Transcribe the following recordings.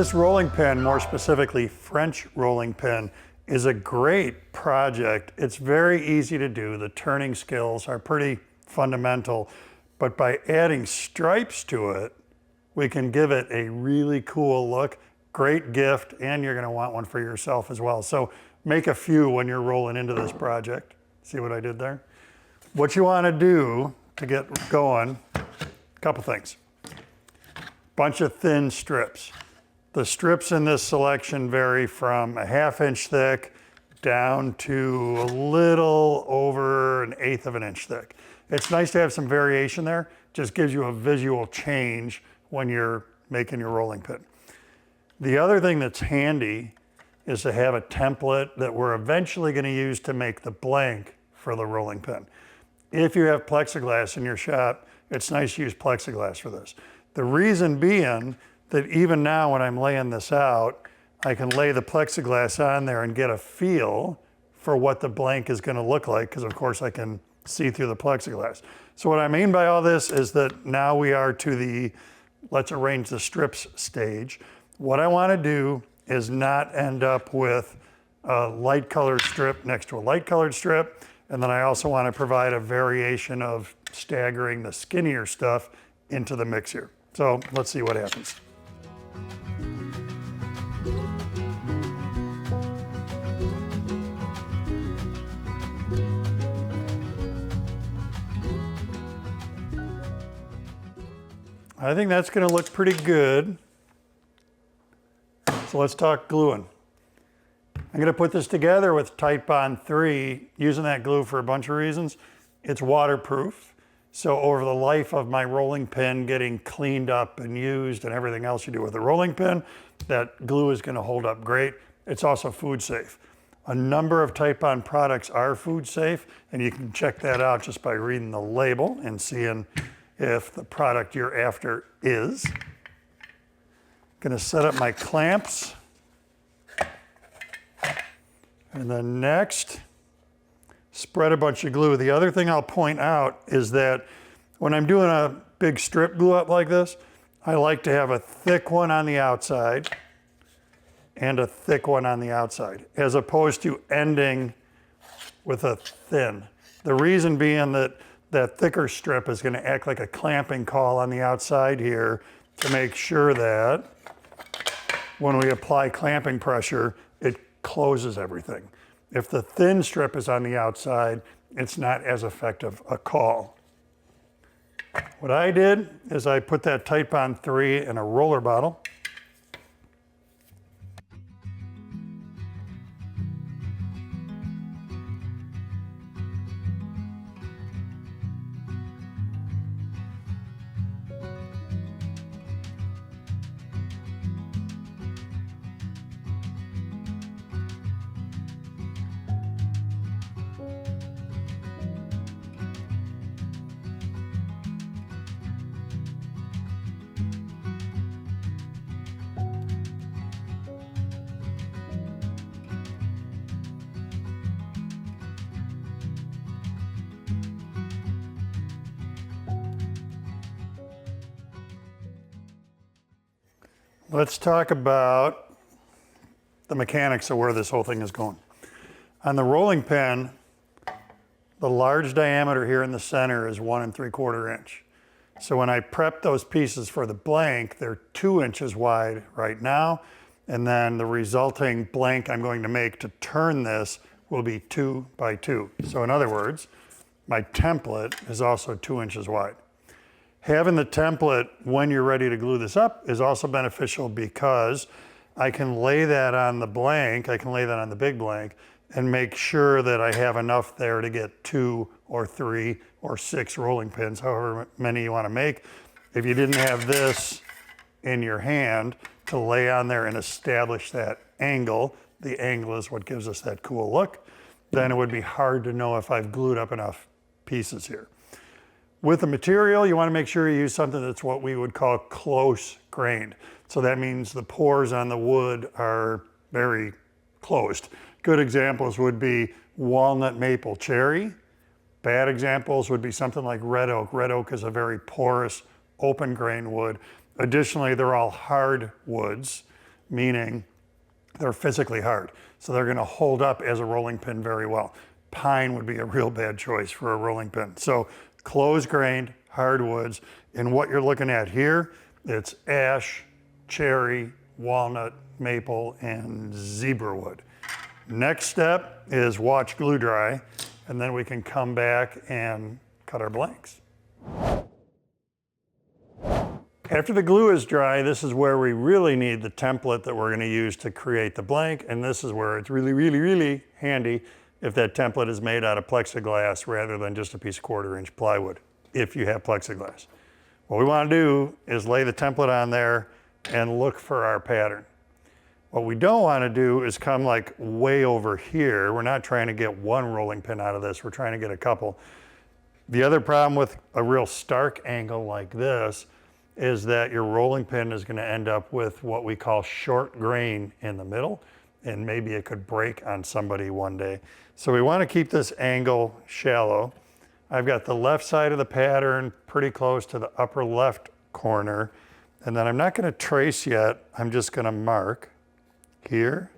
This rolling pin, more specifically French rolling pin, is a great project. It's very easy to do. The turning skills are pretty fundamental, but by adding stripes to it, we can give it a really cool look. Great gift, and you're gonna want one for yourself as well. So make a few when you're rolling into this project. See what I did there? What you wanna do to get going, a couple things. Bunch of thin strips. The strips in this selection vary from a 1/2 inch thick down to a little over 1/8 of an inch thick. It's nice to have some variation there. Just gives you a visual change when you're making your rolling pin. The other thing that's handy is to have a template that we're eventually going to use to make the blank for the rolling pin. If you have plexiglass in your shop, it's nice to use plexiglass for this. The reason being that even now when I'm laying this out, I can lay the plexiglass on there and get a feel for what the blank is going to look like, because of course I can see through the plexiglass. So what I mean by all this is that now we are to the let's arrange the strips stage. What I want to do is not end up with a light colored strip next to a light colored strip, and then I also want to provide a variation of staggering the skinnier stuff into the mix here. So let's see what happens. I think that's going to look pretty good. So let's talk gluing. I'm going to put this together with Titebond 3, using that glue for a bunch of reasons. It's waterproof, so over the life of my rolling pin getting cleaned up and used and everything else you do with a rolling pin, that glue is going to hold up great. It's also food safe. A number of Titebond products are food safe, and you can check that out just by reading the label and seeing if the product you're after is. Gonna set up my clamps. And then next, spread a bunch of glue. The other thing I'll point out is that when I'm doing a big strip glue up like this, I like to have a thick one on the outside and a thick one on the outside, as opposed to ending with a thin. The reason being that that thicker strip is going to act like a clamping caul on the outside here to make sure that when we apply clamping pressure, it closes everything. If the thin strip is on the outside, it's not as effective a caul. What I did is I put that Titebond 3 in a roller bottle. Let's talk about the mechanics of where this whole thing is going. On the rolling pin, the large diameter here in the center is 1 3/4 inch. So when I prep those pieces for the blank, they're 2 inches wide right now, and then the resulting blank I'm going to make to turn this will be 2 by 2. So in other words, my template is also 2 inches wide. Having the template when you're ready to glue this up is also beneficial because I can lay that on the blank, I can lay that on the big blank, and make sure that I have enough there to get 2 or 3 or 6 rolling pins, however many you want to make. If you didn't have this in your hand to lay on there and establish that angle, the angle is what gives us that cool look, then it would be hard to know if I've glued up enough pieces here. With the material, you want to make sure you use something that's what we would call close grained. So that means the pores on the wood are very closed. Good examples would be walnut, maple, cherry. Bad examples would be something like red oak. Red oak is a very porous, open grain wood. Additionally, they're all hard woods. meaning they're physically hard. So they're gonna hold up as a rolling pin very well. Pine would be a real bad choice for a rolling pin. So close grained hardwoods, and what you're looking at here, it's ash, cherry, walnut, maple, and zebra wood. Next step is watch glue dry, and then we can come back and cut our blanks. After the glue is dry, this is where we really need the template that we're gonna use to create the blank, and this is where it's really, really, really handy if that template is made out of plexiglass rather than just a piece of 1/4-inch plywood, if you have plexiglass. What we wanna do is lay the template on there and look for our pattern. What we don't wanna do is come like way over here. We're not trying to get one rolling pin out of this, we're trying to get a couple. The other problem with a real stark angle like this is that your rolling pin is gonna end up with what we call short grain in the middle, and maybe it could break on somebody one day. So we wanna keep this angle shallow. I've got the left side of the pattern pretty close to the upper left corner, and then I'm not gonna trace yet, I'm just gonna mark here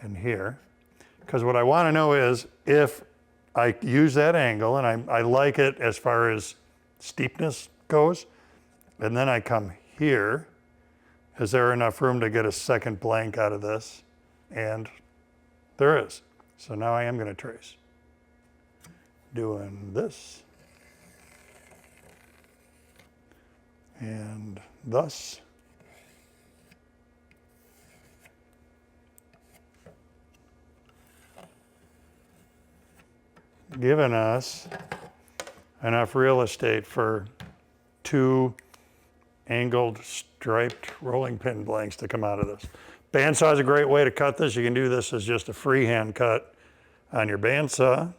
and here. Because what I wanna know is if I use that angle, and I like it as far as steepness goes, and then I come here, is there enough room to get a second blank out of this? And there is. So now I am gonna trace. Doing this. And thus. Giving us enough real estate for 2 angled striped rolling pin blanks to come out of this. Bandsaw is a great way to cut this. You can do this as just a freehand cut on your bandsaw.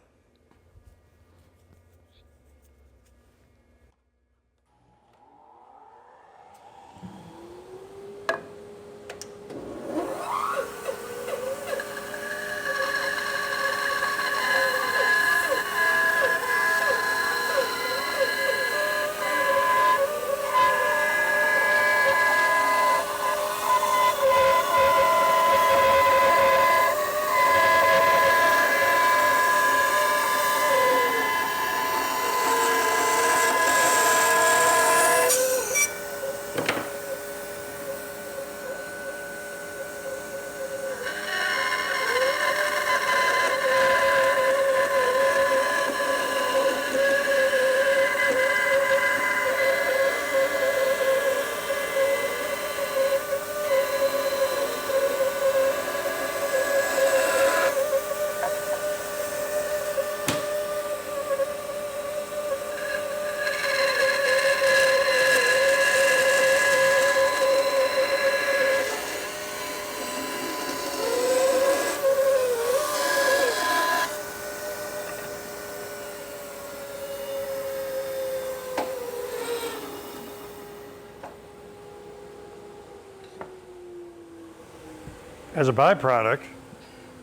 As a byproduct,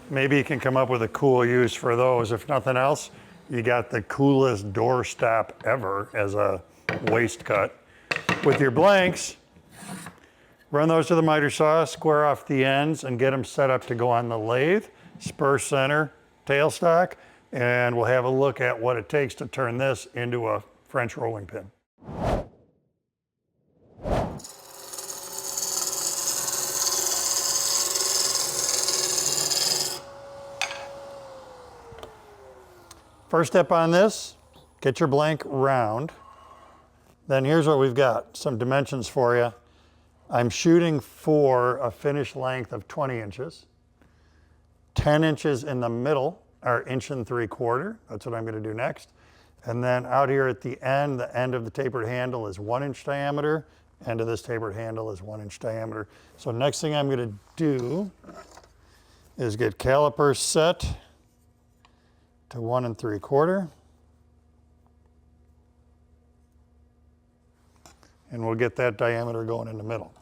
maybe you can come up with a cool use for those. If nothing else, you got the coolest doorstop ever as a waste cut. With your blanks, run those to the miter saw, square off the ends, and get them set up to go on the lathe, spur center, tailstock, and we'll have a look at what it takes to turn this into a French rolling pin. First step on this, get your blank round. Then here's what we've got, some dimensions for you. I'm shooting for a finished length of 20 inches. 10 inches in the middle are 1.75 inches. That's what I'm gonna do next. And then out here at the end of the tapered handle is 1 inch diameter. End of this tapered handle is 1 inch diameter. So next thing I'm gonna do is get calipers set to 1 3/4. And we'll get that diameter going in the middle.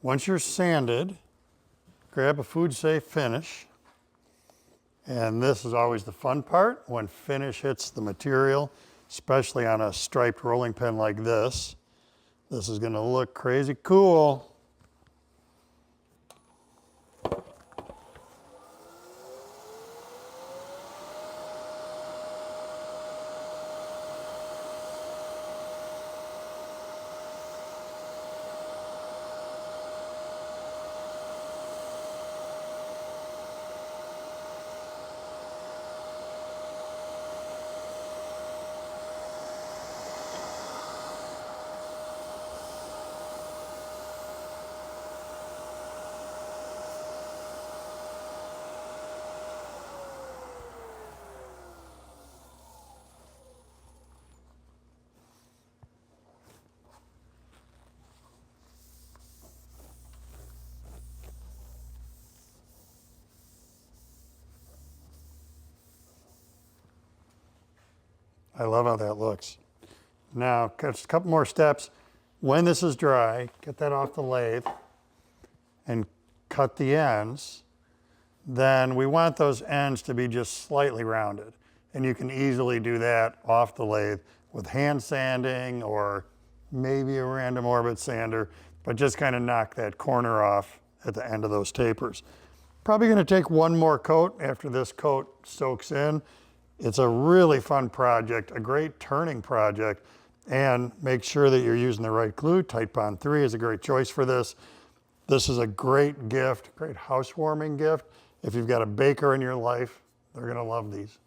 Once you're sanded, grab a food safe finish. And this is always the fun part, when finish hits the material, especially on a striped rolling pin like this. This is gonna look crazy cool. I love how that looks. Now, just a couple more steps. When this is dry, get that off the lathe and cut the ends. Then we want those ends to be just slightly rounded. And you can easily do that off the lathe with hand sanding or maybe a random orbit sander, but just kind of knock that corner off at the end of those tapers. Probably gonna take one more coat after this coat soaks in. It's a really fun project, a great turning project, and make sure that you're using the right glue. Titebond 3 is a great choice for this. This is a great gift, great housewarming gift. If you've got a baker in your life, they're gonna love these.